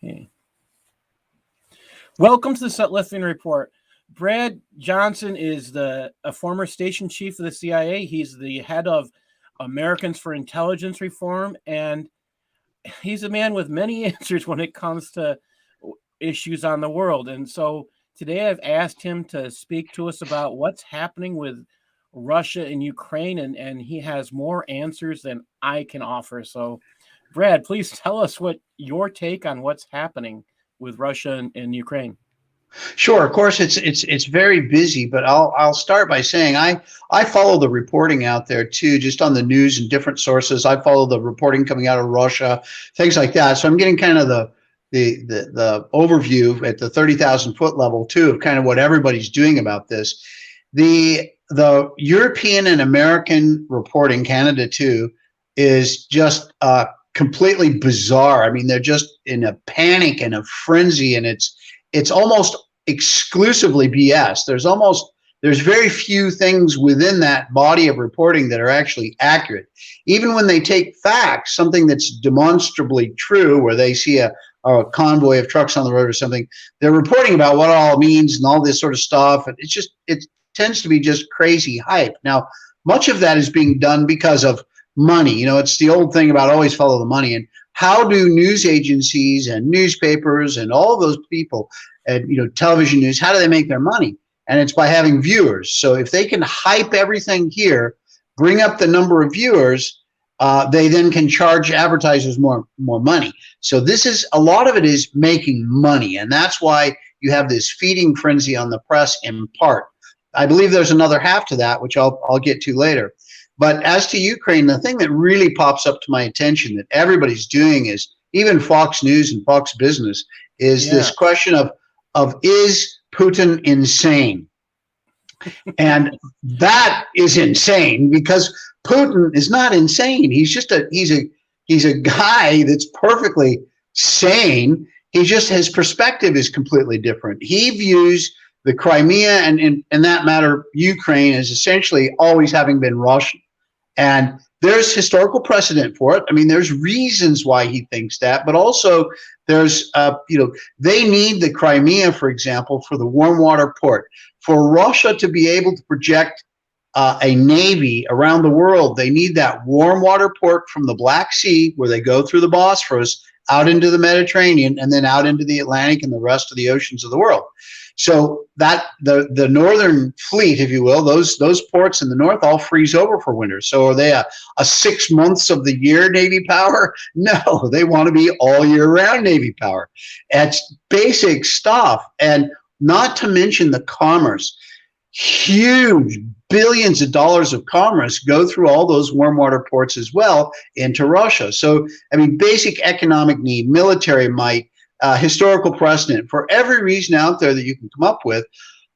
Okay. Welcome to the Sutliffian Report. Brad Johnson is a former station chief of the CIA. He's the head of Americans for Intelligence Reform, and he's a man with many answers when it comes to issues on the world. And so today I've asked him to speak to us about what's happening with Russia and Ukraine, and he has more answers than I can offer. So, Brad, please tell us what your take on what's happening with Russia and Ukraine. Sure, of course it's very busy, but I'll start by saying I follow the reporting out there too, just on the news and different sources. I follow the reporting coming out of Russia, things like that. So I'm getting kind of the overview at the 30,000 foot level too of kind of what everybody's doing about this. The European and American reporting, Canada too, is just completely bizarre. I mean, they're just in a panic and a frenzy, and it's almost exclusively BS. There's very few things within that body of reporting that are actually accurate. Even when they take facts, something that's demonstrably true, where they see a convoy of trucks on the road or something, they're reporting about what it all means and all this sort of stuff. And it tends to be just crazy hype. Now, much of that is being done because of money. You know, it's the old thing about always follow the money. And how do news agencies and newspapers and all those people and, you know, television news, how do they make their money? And it's by having viewers. So if they can hype everything here, bring up the number of viewers, they then can charge advertisers more money. So this is, a lot of it is making money. And that's why you have this feeding frenzy on the press in part. I believe there's another half to that, which I'll get to later. But as to Ukraine, the thing that really pops up to my attention that everybody's doing is, even Fox News and Fox Business, is this question of is Putin insane? And that is insane, because Putin is not insane. He's just he's a guy that's perfectly sane. He just, his perspective is completely different. He views the Crimea and in that matter Ukraine as essentially always having been Russian. And there's historical precedent for it. I mean, there's reasons why he thinks that, but also there's, they need the Crimea, for example, for the warm water port. For Russia to be able to project a navy around the world, they need that warm water port from the Black Sea, where they go through the Bosphorus, out into the Mediterranean, and then out into the Atlantic and the rest of the oceans of the world. So that the northern fleet, if you will, those ports in the north all freeze over for winter. So are they a 6 months of the year Navy power? No, they want to be all year round Navy power. It's basic stuff. And not to mention the commerce. Huge billions of dollars of commerce go through all those warm water ports as well into Russia. So, I mean, basic economic need, military might, historical precedent, for every reason out there that you can come up with,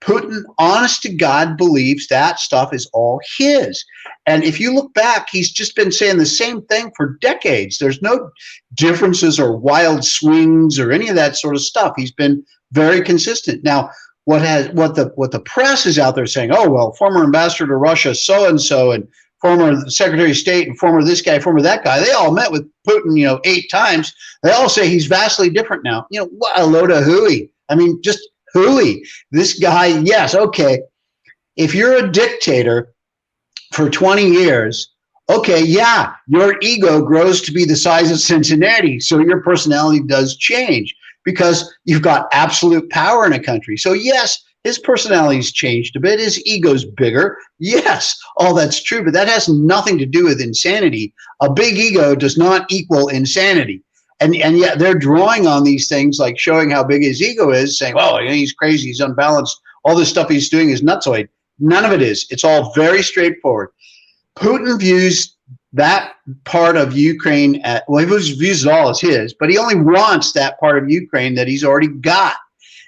Putin, honest to God, believes that stuff is all his. And if you look back, he's just been saying the same thing for decades. There's no differences or wild swings or any of that sort of stuff. He's been very consistent. Now, what the press is out there saying, oh, well, former ambassador to Russia, so-and-so, and former Secretary of State, and former this guy, former that guy, they all met with Putin, 8 times. They all say he's vastly different now. What a load of hooey. I mean, just hooey. This guy, yes, okay. If you're a dictator for 20 years, okay, yeah, your ego grows to be the size of Cincinnati, so your personality does change because you've got absolute power in a country. So yes, his personality's changed a bit. His ego's bigger. Yes, all that's true, but that has nothing to do with insanity. A big ego does not equal insanity. And yet they're drawing on these things, like showing how big his ego is, saying, oh, he's crazy, he's unbalanced, all this stuff he's doing is nutsoid. None of it is. It's all very straightforward. Putin views that part of Ukraine, he views it all as his, but he only wants that part of Ukraine that he's already got.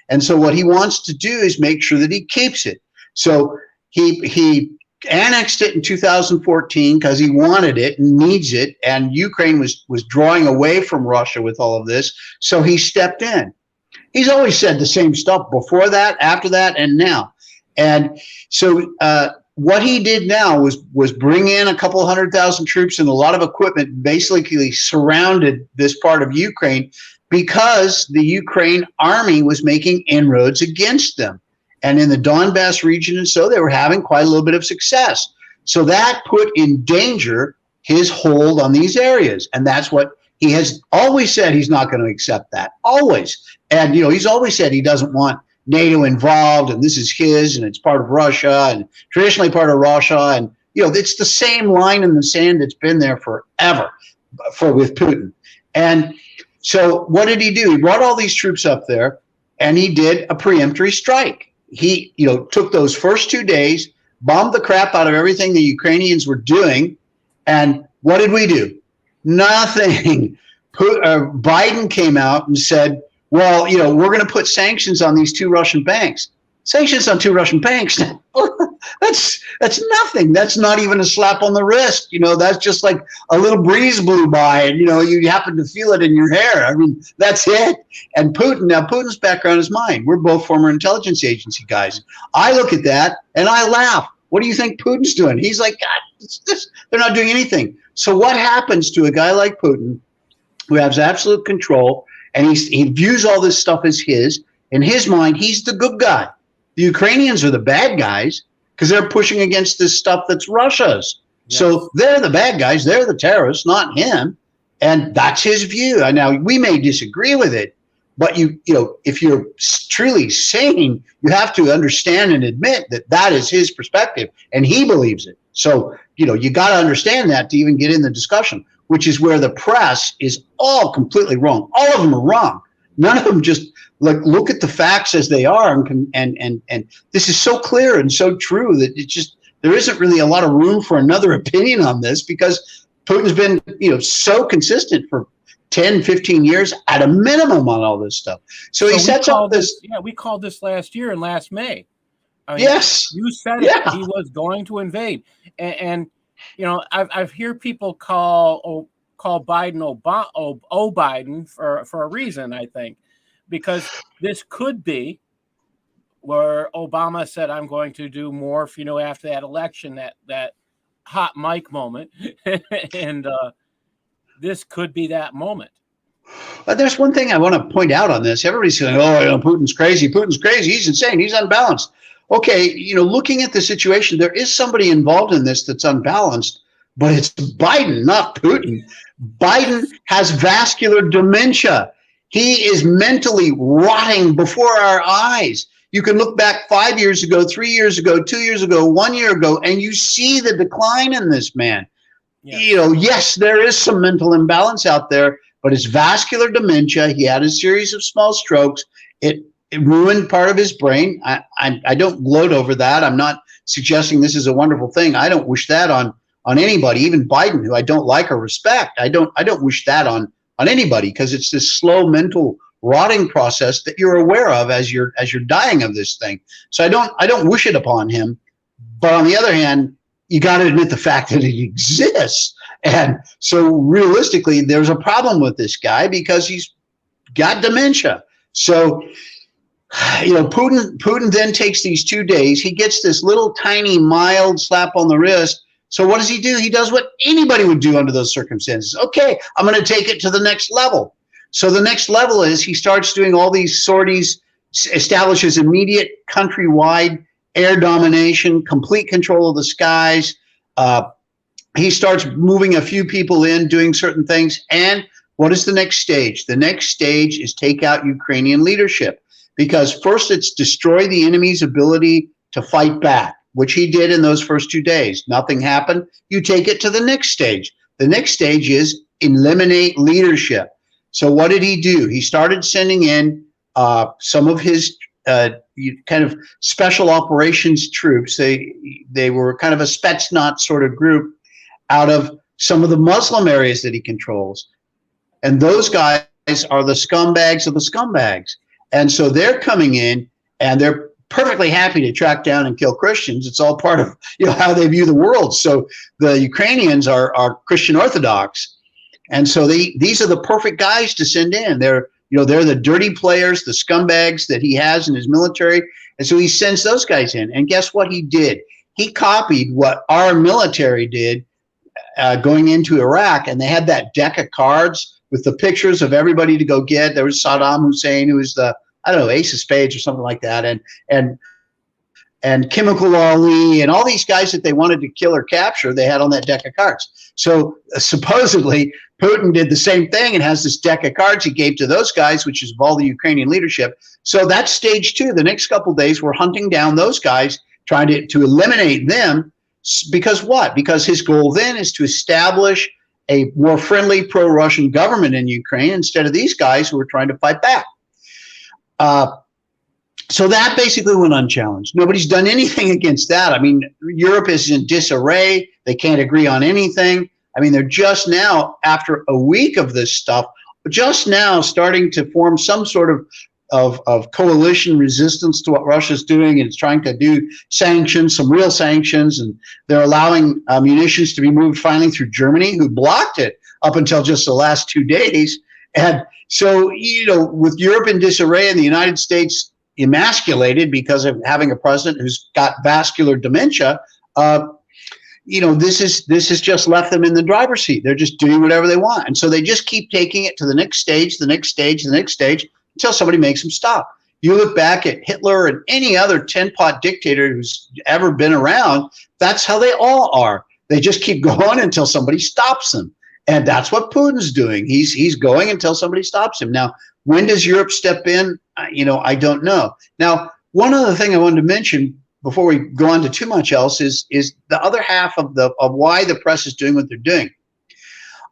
And so what he wants to do is make sure that he keeps it. So he annexed it in 2014 because he wanted it and needs it, and Ukraine was drawing away from Russia with all of this, so he stepped in. He's always said the same stuff before that, after that, and now. And so what he did now was bring in a couple 100,000 troops and a lot of equipment, basically surrounded this part of Ukraine because the Ukraine army was making inroads against them. And in the Donbass region and so, they were having quite a little bit of success. So that put in danger his hold on these areas. And that's what he has always said. He's not going to accept that, always. And, he's always said he doesn't want NATO involved, and this is his, and it's part of Russia, and traditionally part of Russia. And, it's the same line in the sand that's been there forever with Putin. And so what did he do? He brought all these troops up there, and he did a preemptory strike. He, took those first 2 days, bombed the crap out of everything the Ukrainians were doing. And what did we do? Nothing. Biden came out and said, well, we're going to put sanctions on these 2 Russian banks. Sanctions on 2 Russian banks. That's nothing. That's not even a slap on the wrist. That's just like a little breeze blew by and, you happen to feel it in your hair. I mean, that's it. And Putin's background is mine. We're both former intelligence agency guys. I look at that and I laugh. What do you think Putin's doing? He's like, God, they're not doing anything. So what happens to a guy like Putin who has absolute control, and he views all this stuff as his? In his mind, he's the good guy. The Ukrainians are the bad guys because they're pushing against this stuff that's Russia's. Yes. So they're the bad guys. They're the terrorists, not him. And that's his view. Now, we may disagree with it, but if you're truly sane, you have to understand and admit that that is his perspective, and he believes it. So, you got to understand that to even get in the discussion, which is where the press is all completely wrong. All of them are wrong. None of them just look at the facts as they are, and this is so clear and so true that there isn't really a lot of room for another opinion on this, because Putin's been so consistent for 10, 15 years at a minimum on all this stuff. So he sets up this. Yeah, we called this last year in last May. Yes, you said it. He was going to invade, and I've heard people call Biden Biden for a reason, I think, because this could be where Obama said, "I'm going to do more," after that election, that hot mic moment, and this could be that moment. But there's one thing I want to point out on this. Everybody's saying, "Oh, Putin's crazy. Putin's crazy. He's insane. He's unbalanced." Okay, looking at the situation, there is somebody involved in this that's unbalanced, but it's Biden, not Putin. Biden has vascular dementia. He is mentally rotting before our eyes. You can look back 5 years ago, 3 years ago, 2 years ago, 1 year ago, and you see the decline in this man. Yeah. Yes, there is some mental imbalance out there, but it's vascular dementia. He had a series of small strokes. It ruined part of his brain. I don't gloat over that. I'm not suggesting this is a wonderful thing. I don't wish that on anybody, even Biden, who I don't like or respect. I don't wish that on anybody, because it's this slow mental rotting process that you're aware of as you're dying of this thing. So I don't wish it upon him. But on the other hand, you got to admit the fact that it exists. And so realistically, there's a problem with this guy because he's got dementia. So Putin then takes these 2 days. He gets this little tiny mild slap on the wrist. So what does he do? He does what anybody would do under those circumstances. Okay, I'm going to take it to the next level. So the next level is he starts doing all these sorties, establishes immediate countrywide air domination, complete control of the skies. He starts moving a few people in, doing certain things. And what is the next stage? The next stage is take out Ukrainian leadership. Because first it's destroy the enemy's ability to fight back, which he did in those first 2 days. Nothing happened. You take it to the next stage. The next stage is eliminate leadership. So what did he do? He started sending in some of his kind of special operations troops. They were kind of a Spetsnaz sort of group out of some of the Muslim areas that he controls. And those guys are the scumbags of the scumbags. And so they're coming in and they're perfectly happy to track down and kill Christians. It's all part of how they view the world. So the Ukrainians are Christian Orthodox. And so these are the perfect guys to send in. They're the dirty players, the scumbags that he has in his military. And so he sends those guys in. And guess what he did? He copied what our military did going into Iraq. And they had that deck of cards with the pictures of everybody to go get. There was Saddam Hussein, who was the, I don't know, ace of spades or something like that, and Chemical Ali and all these guys that they wanted to kill or capture, they had on that deck of cards. So supposedly Putin did the same thing and has this deck of cards he gave to those guys, which is of all the Ukrainian leadership. So that's stage two. The next couple of days, we're hunting down those guys, trying to eliminate them. Because what? Because his goal then is to establish a more friendly pro-Russian government in Ukraine instead of these guys who are trying to fight back. So that basically went unchallenged. Nobody's done anything against that. I mean, Europe is in disarray. They can't agree on anything. I mean, they're just now, after a week of this stuff, just now starting to form some sort of coalition resistance to what Russia's doing, and it's trying to do sanctions, some real sanctions, and they're allowing munitions to be moved finally through Germany, who blocked it up until just the last 2 days. And so, you know, with Europe in disarray and the United States emasculated because of having a president who's got vascular dementia, you know, this has just left them in the driver's seat. They're just doing whatever they want. And so they just keep taking it to the next stage, the next stage, the next stage, until somebody makes them stop. You look back at Hitler and any other tin-pot dictator who's ever been around, that's how they all are. They just keep going until somebody stops them. And that's what Putin's doing. He's going until somebody stops him. Now, when does Europe step in? You know, I don't know. Now, one other thing I wanted to mention before we go on to too much else is the other half of why the press is doing what they're doing.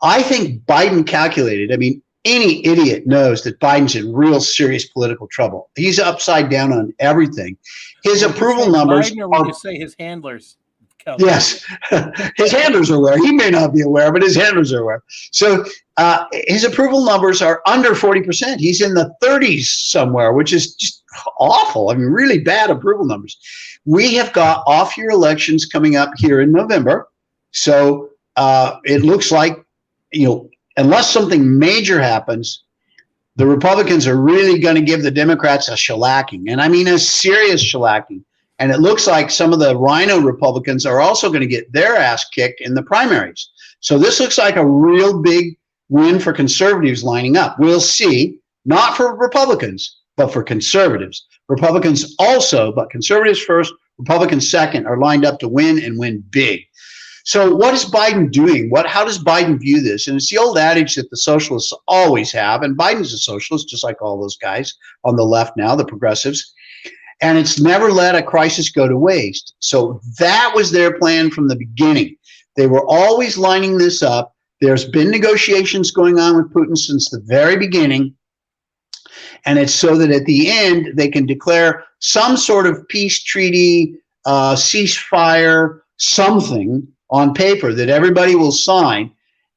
I think Biden calculated. I mean, any idiot knows that Biden's in real serious political trouble. He's upside down on everything. His approval numbers Biden, or would you say his handlers? Yes, his handlers are aware. He may not be aware, but his handlers are aware. So his approval numbers are under 40%. He's in the 30s somewhere, which is just awful. I mean, really bad approval numbers. We have got off-year elections coming up here in November. So it looks like, you know, unless something major happens, the Republicans are really going to give the Democrats a shellacking. And I mean a serious shellacking. And it looks like some of the Rhino Republicans are also going to get their ass kicked in the primaries. So this looks like a real big win for conservatives lining up. We'll see, not for Republicans, but for conservatives. Republicans also, but conservatives first, Republicans second, are lined up to win and win big. So what is Biden doing? How does Biden view this? And it's the old adage that the socialists always have, and Biden's a socialist, just like all those guys on the left now, the progressives. And it's never let a crisis go to waste. So that was their plan from the beginning. They were always lining this up. There's been negotiations going on with Putin since the very beginning. And it's so that at the end, they can declare some sort of peace treaty, ceasefire, something on paper that everybody will sign.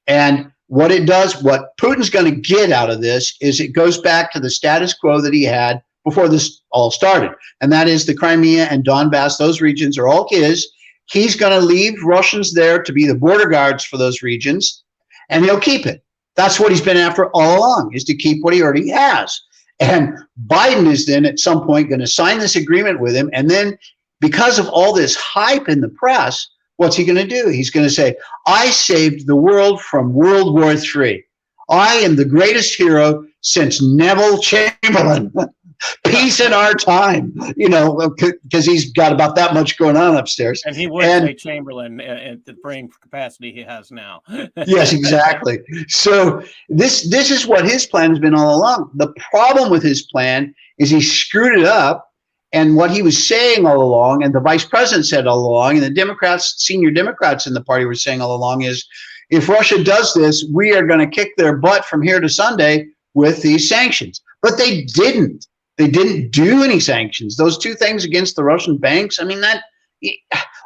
And what it does, what Putin's going to get out of this is it goes back to the status quo that he had before this all started. And that is the Crimea and Donbass, those regions are all his. He's going to leave Russians there to be the border guards for those regions, and he'll keep it. That's what he's been after all along, is to keep what he already has. And Biden is then at some point going to sign this agreement with him. And then because of all this hype in the press, what's he going to do? He's going to say, I saved the world from World War III. I am the greatest hero since Neville Chamberlain. Peace in our time, you know, because he's got about that much going on upstairs. And he would say Chamberlain at the brain capacity he has now. Yes, exactly. So this is what his plan has been all along. The problem with his plan is he screwed it up. And what he was saying all along, and the vice president said all along, and the Democrats, senior Democrats in the party were saying all along, is if Russia does this, we are going to kick their butt from here to Sunday with these sanctions. But they didn't. They didn't do any sanctions. Those two things against the Russian banks, I mean, that,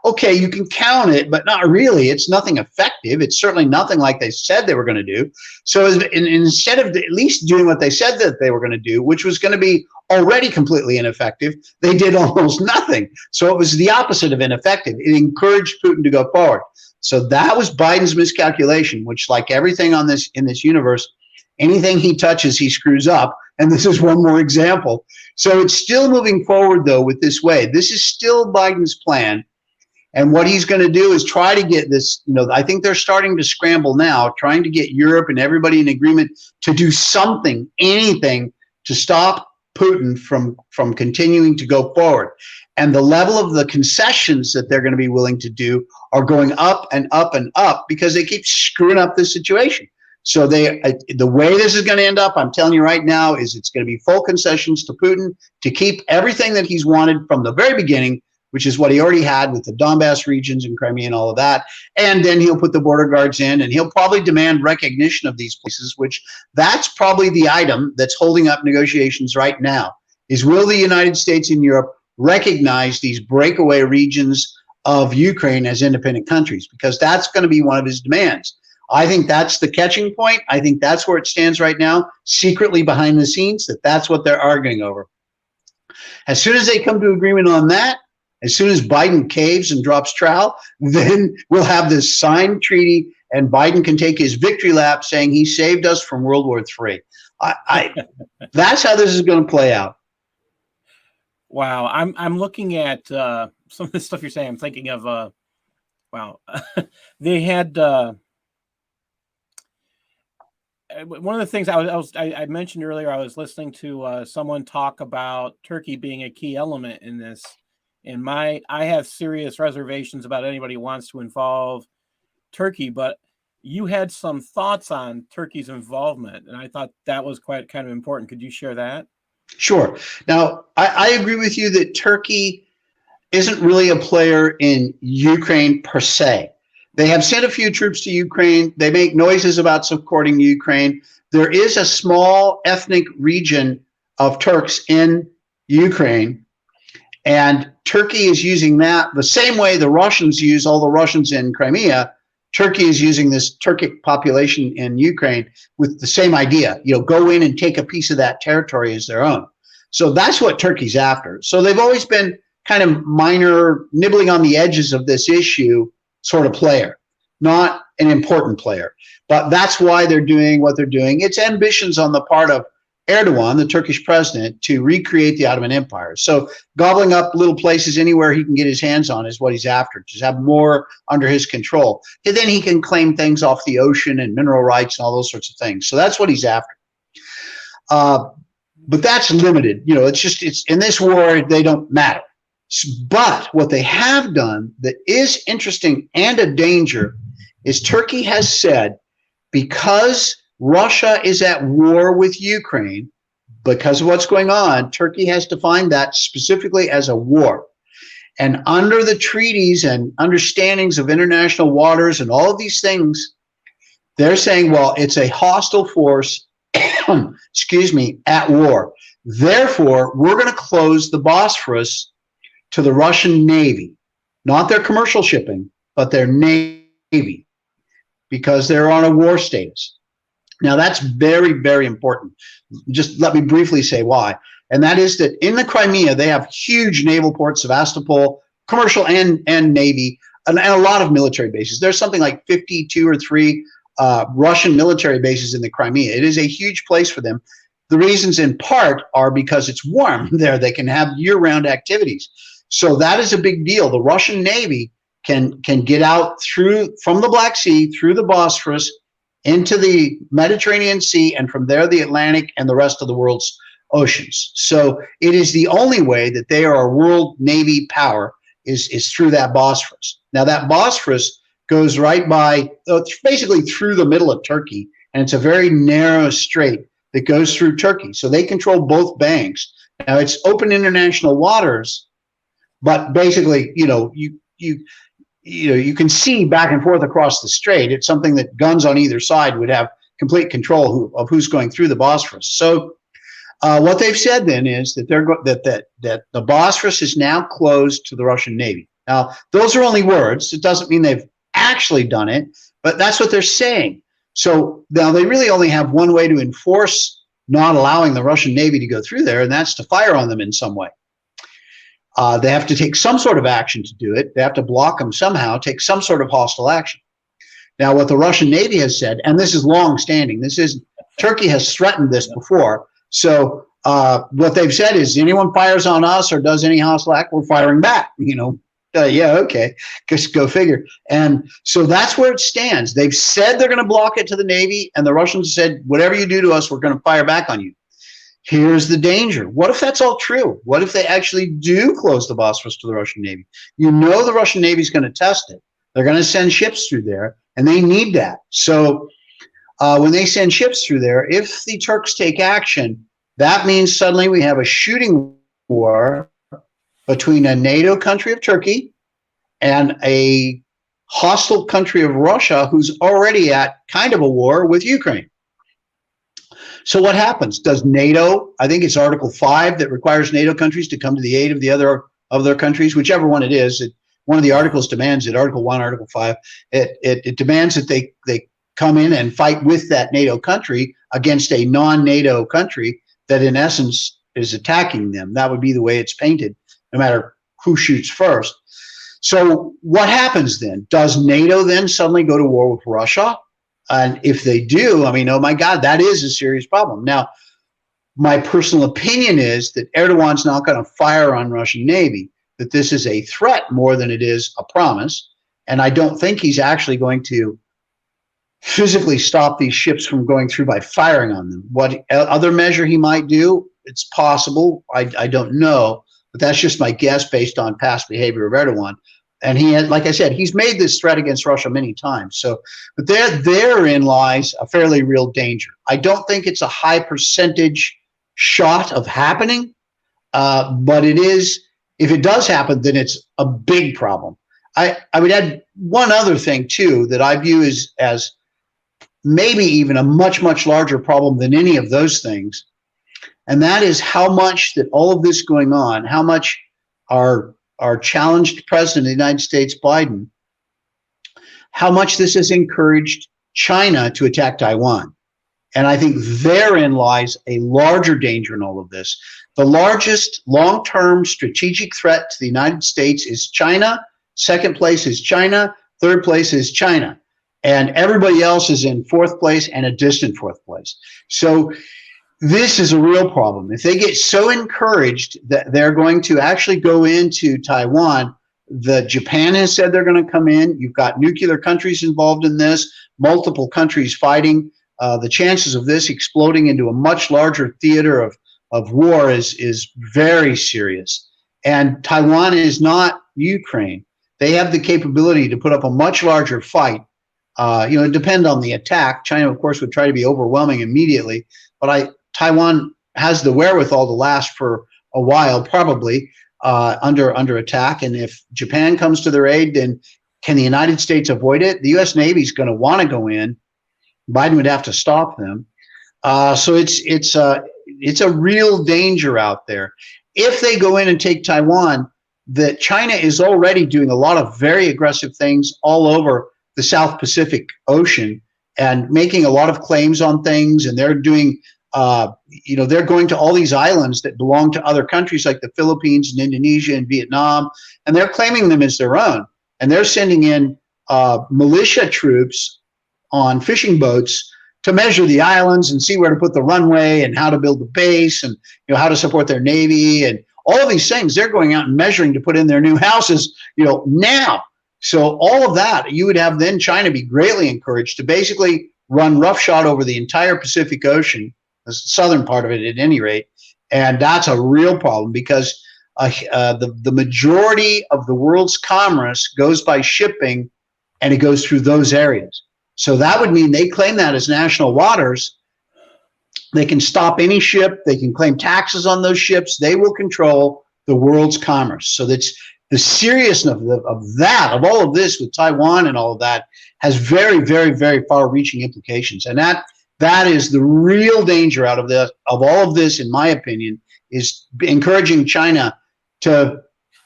okay, you can count it, but not really. It's nothing effective. It's certainly nothing like they said they were going to do. So instead of at least doing what they said that they were going to do, which was going to be already completely ineffective, they did almost nothing. So it was the opposite of ineffective. It encouraged Putin to go forward. So that was Biden's miscalculation, which, like everything on this in this universe, anything he touches, he screws up. And this is one more example. So it's still moving forward, though, with this way. This is still Biden's plan. And what he's going to do is try to get this, I think they're starting to scramble now, trying to get Europe and everybody in agreement to do something, anything, to stop Putin from continuing to go forward. And the level of the concessions that they're going to be willing to do are going up and up and up because they keep screwing up this situation. So the way this is going to end up, I'm telling you right now, is it's going to be full concessions to Putin to keep everything that he's wanted from the very beginning, which is what he already had with the Donbass regions and Crimea and all of that. And then he'll put the border guards in, and he'll probably demand recognition of these places, which that's probably the item that's holding up negotiations right now, is will the United States and Europe recognize these breakaway regions of Ukraine as independent countries? Because that's going to be one of his demands. I think that's the catching point. I think that's where it stands right now, secretly behind the scenes, that's what they're arguing over. As soon as they come to agreement on that, as soon as Biden caves and drops trowel, then we'll have this signed treaty and Biden can take his victory lap saying he saved us from World War III. That's how this is going to play out. Wow. I'm looking at some of the stuff you're saying. I'm thinking of, they had, one of the things I mentioned earlier, I was listening to someone talk about Turkey being a key element in this. And I have serious reservations about anybody who wants to involve Turkey, but you had some thoughts on Turkey's involvement, and I thought that was quite kind of important. Could you share that? Sure. Now, I agree with you that Turkey isn't really a player in Ukraine per se. They have sent a few troops to Ukraine. They make noises about supporting Ukraine. There is a small ethnic region of Turks in Ukraine, and Turkey is using that the same way the Russians use all the Russians in Crimea. Turkey is using this Turkic population in Ukraine with the same idea, go in and take a piece of that territory as their own. So that's what Turkey's after. So they've always been kind of minor, nibbling on the edges of this issue sort of player, not an important player. But that's why they're doing what they're doing. It's ambitions on the part of Erdogan, the Turkish president, to recreate the Ottoman Empire. So gobbling up little places anywhere he can get his hands on is what he's after, just have more under his control. And then he can claim things off the ocean and mineral rights and all those sorts of things. So that's what he's after. But that's limited. It's in this war, they don't matter. But what they have done that is interesting and a danger is Turkey has said, because Russia is at war with Ukraine, because of what's going on, Turkey has defined that specifically as a war. And under the treaties and understandings of international waters and all of these things, they're saying, well, it's a hostile force, at war. Therefore, we're going to close the Bosphorus to the Russian Navy, not their commercial shipping, but their Navy, because they're on a war status. Now, that's very, very important. Just let me briefly say why. And that is that in the Crimea, they have huge naval ports, Sevastopol, commercial and Navy, and a lot of military bases. There's something like 52 or 3 Russian military bases in the Crimea. It is a huge place for them. The reasons in part are because it's warm there. They can have year-round activities. So that is a big deal. The Russian Navy can get out from the Black Sea, through the Bosphorus, into the Mediterranean Sea, and from there the Atlantic and the rest of the world's oceans. So it is the only way that they are a world Navy power is through that Bosphorus. Now that Bosphorus goes right by, basically through the middle of Turkey, and it's a very narrow strait that goes through Turkey. So they control both banks. Now it's open international waters, but basically, you can see back and forth across the strait. It's something that guns on either side would have complete control of who's going through the Bosphorus. So what they've said then is that that the Bosphorus is now closed to the Russian Navy. Now, those are only words. It doesn't mean they've actually done it, but that's what they're saying. So now they really only have one way to enforce not allowing the Russian Navy to go through there, and that's to fire on them in some way. They have to take some sort of action to do it. They have to block them somehow, take some sort of hostile action. Now, what the Russian Navy has said, and this is long-standing, Turkey has threatened this before. So what they've said is, anyone fires on us or does any hostile act, we're firing back. Yeah, okay. Just go figure. And so that's where it stands. They've said they're going to block it to the Navy, and the Russians said, whatever you do to us, we're going to fire back on you. Here's the danger. What if that's all true? What if they actually do close the Bosphorus to the Russian Navy? You know the Russian Navy is going to test it. They're going to send ships through there, and they need that. So when they send ships through there, if the Turks take action, that means suddenly we have a shooting war between a NATO country of Turkey and a hostile country of Russia who's already at kind of a war with Ukraine. So what happens? Does NATO, I think it's Article 5 that requires NATO countries to come to the aid of the other countries, whichever one it is. One of the articles demands it, Article 1, Article 5. It demands that they come in and fight with that NATO country against a non-NATO country that in essence is attacking them. That would be the way it's painted, no matter who shoots first. So what happens then? Does NATO then suddenly go to war with Russia? And if they do, I mean, oh my God, that is a serious problem. Now, my personal opinion is that Erdogan's not going to fire on Russian Navy, that this is a threat more than it is a promise. And I don't think he's actually going to physically stop these ships from going through by firing on them. What other measure he might do, it's possible. I don't know, but that's just my guess based on past behavior of Erdogan. And he had, like I said, he's made this threat against Russia many times. So, but therein lies a fairly real danger. I don't think it's a high percentage shot of happening, but it is. If it does happen, then it's a big problem. I would add one other thing too that I view as maybe even a much, much larger problem than any of those things. And that is how much that all of this going on, how much our challenged president of the United States, Biden, how much this has encouraged China to attack Taiwan. And I think therein lies a larger danger in all of this. The largest long-term strategic threat to the United States is China. Second place is China. Third place is China. And everybody else is in fourth place and a distant fourth place. So this is a real problem. If they get so encouraged that they're going to actually go into Taiwan, Japan has said they're going to come in. You've got nuclear countries involved in this, multiple countries fighting. The chances of this exploding into a much larger theater of war is very serious. And Taiwan is not Ukraine. They have the capability to put up a much larger fight. It depends on the attack. China, of course, would try to be overwhelming immediately, but Taiwan has the wherewithal to last for a while, probably under attack. And if Japan comes to their aid, then can the United States avoid it? The U.S. Navy is going to want to go in. Biden would have to stop them. So it's a real danger out there. If they go in and take Taiwan, that China is already doing a lot of very aggressive things all over the South Pacific Ocean and making a lot of claims on things. And they're doing, they're going to all these islands that belong to other countries like the Philippines and Indonesia and Vietnam, and they're claiming them as their own. And they're sending in militia troops on fishing boats to measure the islands and see where to put the runway and how to build the base and how to support their navy and all of these things. They're going out and measuring to put in their new houses, now. So all of that, you would have then China be greatly encouraged to basically run roughshod over the entire Pacific Ocean, the southern part of it at any rate. And that's a real problem because the majority of the world's commerce goes by shipping, and it goes through those areas. So that would mean they claim that as national waters. They can stop any ship. They can claim taxes on those ships. They will control the world's commerce. So that's the seriousness of all of this with Taiwan and all of that has very, very, very far-reaching implications. And that is the real danger out of all of this, in my opinion, is encouraging China to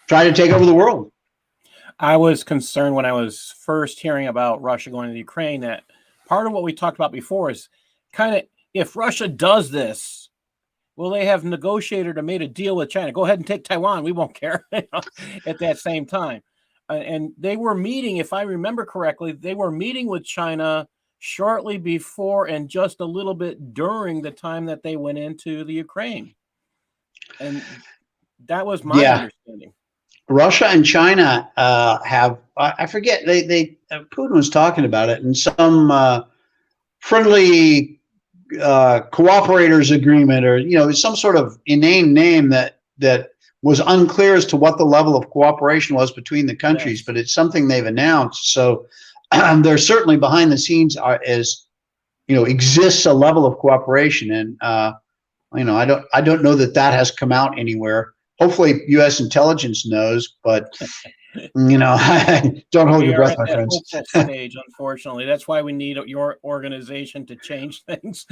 try to take over the world. I was concerned when I was first hearing about Russia going to Ukraine that part of what we talked about before is kind of, if Russia does this, will they have negotiated or made a deal with China? Go ahead and take Taiwan. We won't care at that same time. And they were meeting, if I remember correctly, they were meeting with China shortly before and just a little bit during the time that they went into the Ukraine. And that was my understanding. Russia and China have, I forget, Putin was talking about it in some friendly cooperators agreement, or some sort of inane name that was unclear as to what the level of cooperation was between the countries, Yes. but it's something they've announced. So they're certainly behind the scenes exists a level of cooperation, and I don't know that has come out anywhere. Hopefully, U.S. intelligence knows, but don't hold We your are breath, at my that friends. hopeful stage, unfortunately. That's why we need your organization to change things.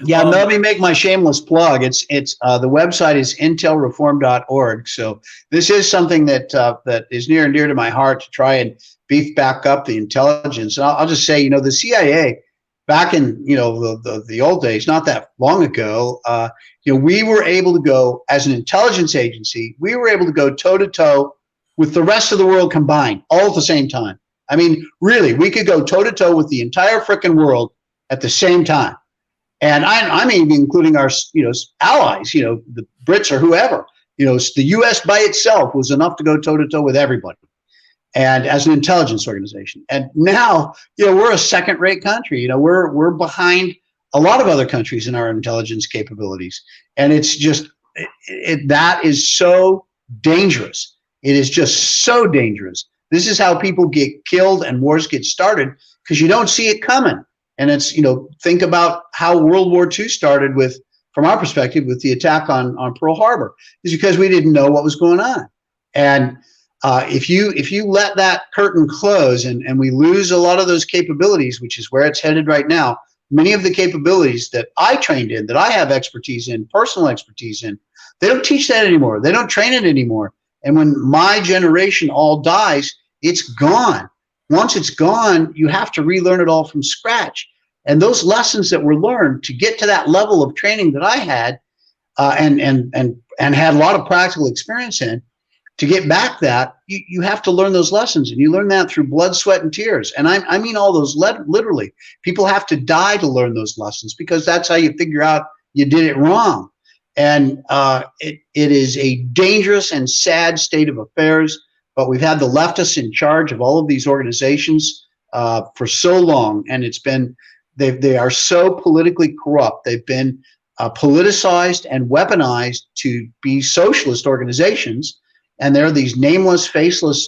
Yeah, let me make my shameless plug. It's the website is intelreform.org. So this is something that is near and dear to my heart, to try and beef back up the intelligence. And I'll just say, the CIA back in the old days, not that long ago, we were able to go as an intelligence agency. We were able to go toe to toe with the rest of the world combined, all at the same time. I mean, really, we could go toe to toe with the entire frickin' world at the same time. And I'm even including our, allies, the Brits or whoever. The U.S. by itself was enough to go toe to toe with everybody, and as an intelligence organization. And now, we're a second-rate country. We're behind a lot of other countries in our intelligence capabilities, and it's just that is so dangerous. It is just so dangerous. This is how people get killed and wars get started, because you don't see it coming. And it's, think about how World War II started from our perspective, with the attack on Pearl Harbor, is because we didn't know what was going on. And if you let that curtain close and we lose a lot of those capabilities, which is where it's headed right now, many of the capabilities that I trained in, that I have expertise in, personal expertise in, they don't teach that anymore. They don't train it anymore. And when my generation all dies, it's gone. Once it's gone, you have to relearn it all from scratch. And those lessons that were learned to get to that level of training that I had, and had a lot of practical experience in, to get back that, you have to learn those lessons, and you learn that through blood, sweat, and tears. And I mean all those literally. People have to die to learn those lessons, because that's how you figure out you did it wrong. And it is a dangerous and sad state of affairs. But we've had the leftists in charge of all of these organizations for so long, and they are so politically corrupt. They've been politicized and weaponized to be socialist organizations, and there are these nameless, faceless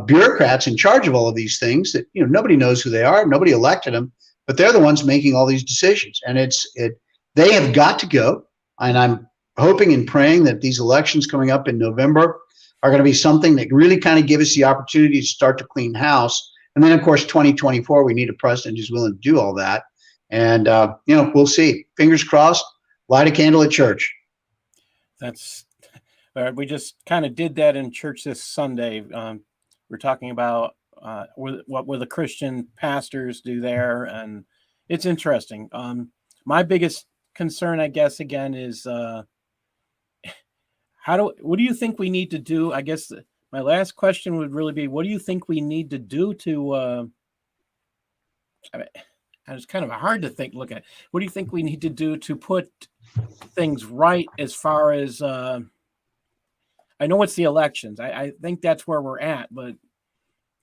bureaucrats in charge of all of these things that nobody knows who they are. Nobody elected them, but they're the ones making all these decisions, and they have got to go. And I'm hoping and praying that these elections coming up in November are going to be something that really kind of give us the opportunity to start to clean house. And then, of course, 2024, we need a president who's willing to do all that. And, we'll see. Fingers crossed, light a candle at church. We just kind of did that in church this Sunday. We're talking about what will the Christian pastors do there. And it's interesting. My biggest concern, I guess, again, is what do you think we need to do? I guess my last question would really be, what do you think we need to do to it's kind of hard to look at. What do you think we need to do to put things right, as far as I know it's the elections. I think that's where we're at, but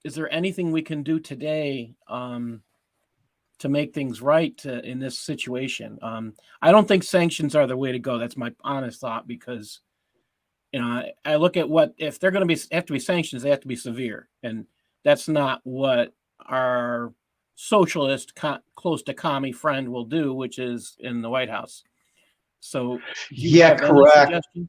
is there anything we can do today to make things right in this situation? I don't think sanctions are the way to go. That's my honest thought, because I look at if they're going to have to be sanctions, they have to be severe, and that's not what our socialist close to commie friend will do, which is in the White House. So, do you have any suggestions?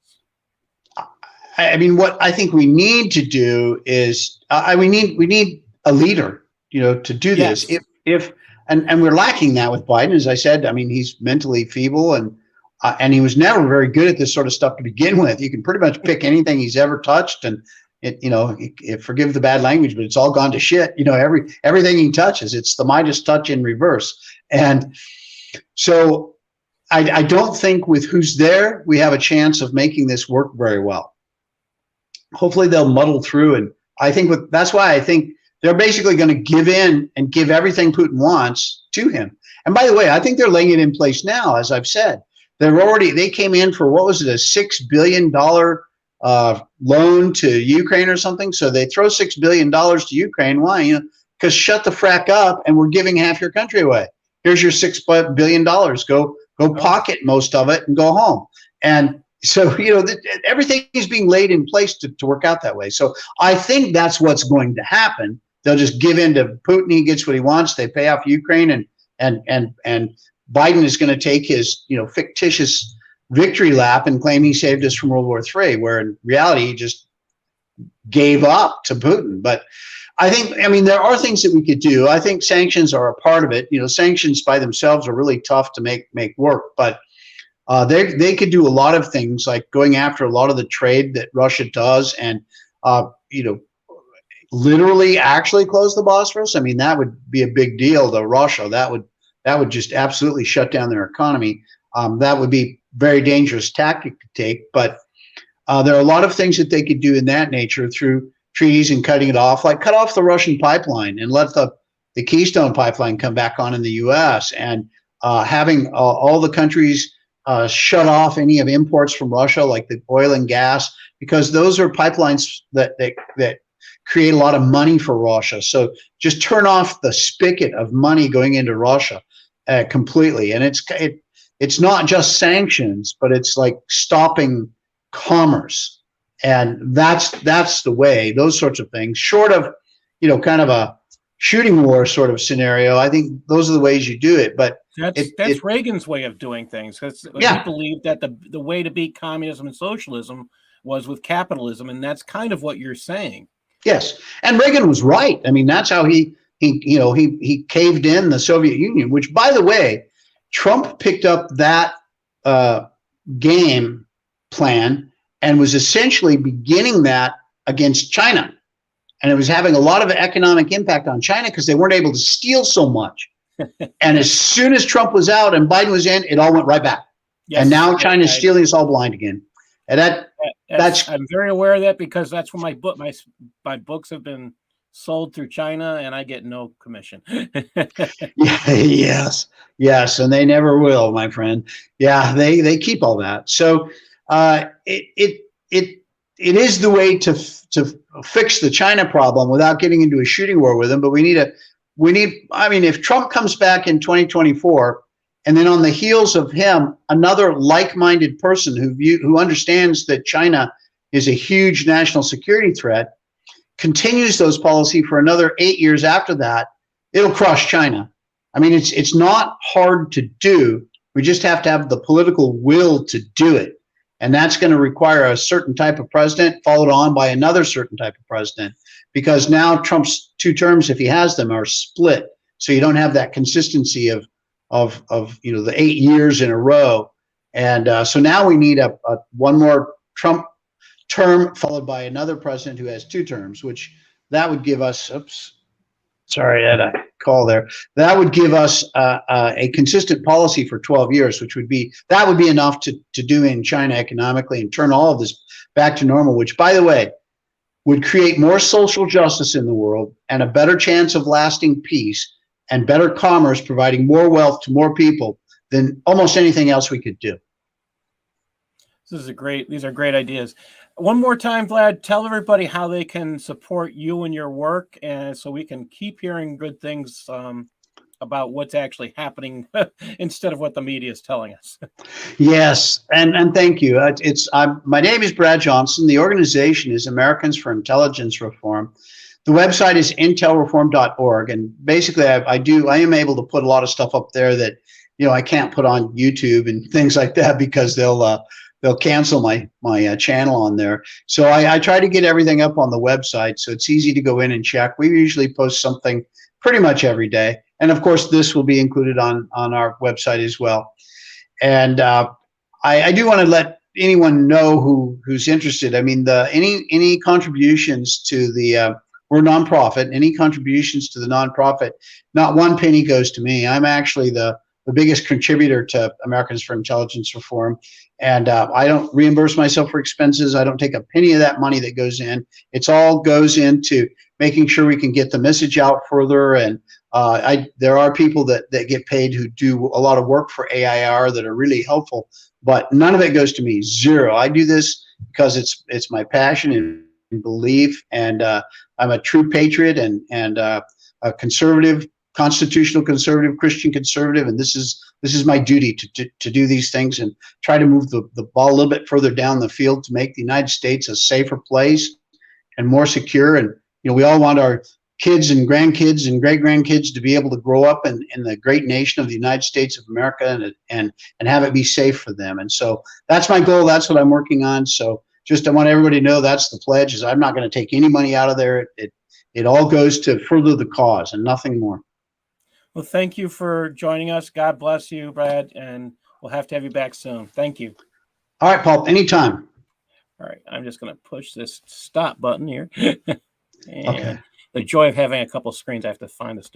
I mean, what I think we need to do is we need a leader, to do this. Yes. And we're lacking that with Biden, as I said. I mean, he's mentally feeble, and he was never very good at this sort of stuff to begin with. You can pretty much pick anything he's ever touched, and forgive the bad language, but it's all gone to shit. Everything he touches, it's the Midas touch in reverse. And so I don't think with who's there, we have a chance of making this work very well. Hopefully they'll muddle through. And I think that's why I think they're basically going to give in and give everything Putin wants to him. And by the way, I think they're laying it in place now, as I've said. They came in for, what was it, a $6 billion loan to Ukraine or something. So they throw $6 billion to Ukraine. Why? Because shut the frack up, and we're giving half your country away. Here's your $6 billion. Go pocket most of it and go home. And so, everything is being laid in place to work out that way. So I think that's what's going to happen. They'll just give in to Putin. He gets what he wants. They pay off Ukraine, and Biden is going to take his, fictitious victory lap and claim he saved us from World War III, where in reality he just gave up to Putin. But I mean, there are things that we could do. I think sanctions are a part of it. Sanctions by themselves are really tough to make work, but they could do a lot of things, like going after a lot of the trade that Russia does, and literally actually close the Bosphorus. I mean, that would be a big deal to Russia. That would just absolutely shut down their economy. That would be very dangerous tactic to take, but there are a lot of things that they could do in that nature through treaties and cutting it off, like cut off the Russian pipeline and let the Keystone pipeline come back on in the U.S., and having all the countries shut off any of imports from Russia, like the oil and gas, because those are pipelines that create a lot of money for Russia. So just turn off the spigot of money going into Russia completely. And it's not just sanctions, but it's like stopping commerce. And that's the way, those sorts of things, short of, kind of a shooting war sort of scenario. I think those are the ways you do it. But that's Reagan's way of doing things. Because he believed that the way to beat communism and socialism was with capitalism. And that's kind of what you're saying. Yes. And Reagan was right. I mean, that's how he caved in the Soviet Union, which, by the way, Trump picked up that game plan and was essentially beginning that against China. And it was having a lot of economic impact on China because they weren't able to steal so much. And as soon as Trump was out and Biden was in, it all went right back. Yes, and now China's stealing us all blind again. And that's I'm very aware of that, because that's where my books have been sold through China, and I get no commission. Yes, and they never will, my friend. Yeah, they keep all that. So it is the way to fix the China problem without getting into a shooting war with them. But we need. I mean, if Trump comes back in 2024, and then on the heels of him, another like-minded person who understands that China is a huge national security threat, continues those policy for another 8 years after that, it'll crush China. I mean, it's not hard to do. We just have to have the political will to do it. And that's going to require a certain type of president followed on by another certain type of president, because now Trump's 2 terms, if he has them, are split. So you don't have that consistency of the 8 years in a row. And so now we need a one more Trump term followed by another president who has 2 terms, which that would give us, sorry, I had a call there. That would give us a consistent policy for 12 years, which would be enough to do in China economically and turn all of this back to normal, which, by the way, would create more social justice in the world and a better chance of lasting peace and better commerce, providing more wealth to more people than almost anything else we could do. These are great ideas. One more time, Vlad, tell everybody how they can support you and your work, and so we can keep hearing good things about what's actually happening instead of what the media is telling us. Yes, and thank you. My name is Brad Johnson. The organization is Americans for Intelligence Reform. The website is intelreform.org, and basically I am able to put a lot of stuff up there that I can't put on YouTube and things like that, because they'll cancel my channel on there. So I try to get everything up on the website, so it's easy to go in and check. We usually post something pretty much every day, and of course this will be included on our website as well. And I do want to let anyone know who's interested. I mean, any contributions to the we're a nonprofit. Any contributions to the nonprofit, not one penny goes to me. I'm actually the biggest contributor to Americans for Intelligence Reform. And I don't reimburse myself for expenses. I don't take a penny of that money that goes in. It's all goes into making sure we can get the message out further. And there are people that get paid who do a lot of work for AIR that are really helpful, but none of it goes to me, zero. I do this because it's my passion and belief, and I'm a true patriot and a conservative, constitutional conservative, Christian conservative, and this is my duty to do these things and try to move the ball a little bit further down the field to make the United States a safer place and more secure. And we all want our kids and grandkids and great grandkids to be able to grow up in the great nation of the United States of America and have it be safe for them. And so that's my goal. That's what I'm working on. So just I want everybody to know that's the pledge, is I'm not going to take any money out of there. It all goes to further the cause and nothing more. Well, thank you for joining us. God bless you, Brad, and we'll have to have you back soon. Thank you. All right, Paul, anytime. All right, I'm just going to push this stop button here. And Okay. the joy of having a couple screens, I have to find this.